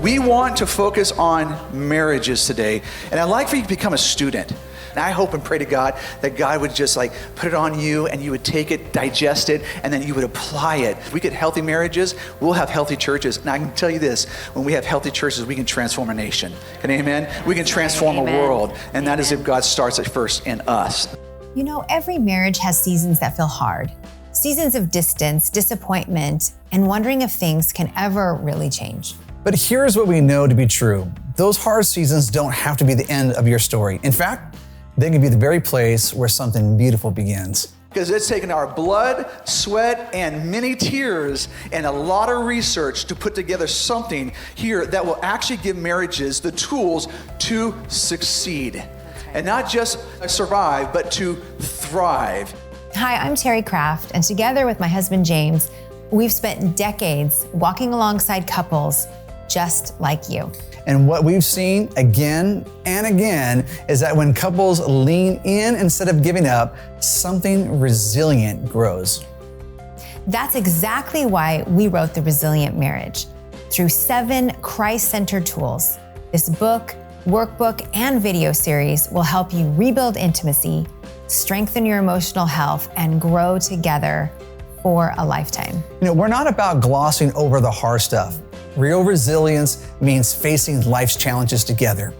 We want to focus on marriages today. And I'd like for you to become a student. And I hope and pray to God that God would just like put it on you and you would take it, digest it, and then you would apply it. If we get healthy marriages, we'll have healthy churches. And I can tell you this, when we have healthy churches, we can transform a nation. Can amen? We can transform a world. And that is if God starts it first in us. You know, every marriage has seasons that feel hard. Seasons of distance, disappointment, and wondering if things can ever really change. But here's what we know to be true. Those hard seasons don't have to be the end of your story. In fact, they can be the very place where something beautiful begins. Because it's taken our blood, sweat, and many tears and a lot of research to put together something here that will actually give marriages the tools to succeed. And not just survive, but to thrive. Hi, I'm Terry Kraft, and together with my husband James, we've spent decades walking alongside couples just like you. And what we've seen again and again is that when couples lean in instead of giving up, something resilient grows. That's exactly why we wrote The Resilient Marriage. Through 7 Christ-centered tools, this book, workbook, and video series will help you rebuild intimacy, strengthen your emotional health, and grow together for a lifetime. You know, we're not about glossing over the hard stuff. Real resilience means facing life's challenges together,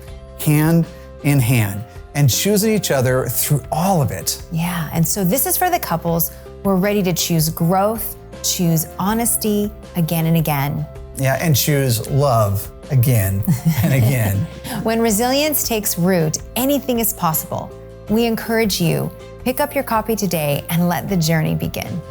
hand in hand, and choosing each other through all of it. Yeah, and so this is for the couples who are ready to choose growth, choose honesty again and again. Yeah, and choose love again and again. When resilience takes root, anything is possible. We encourage you, pick up your copy today and let the journey begin.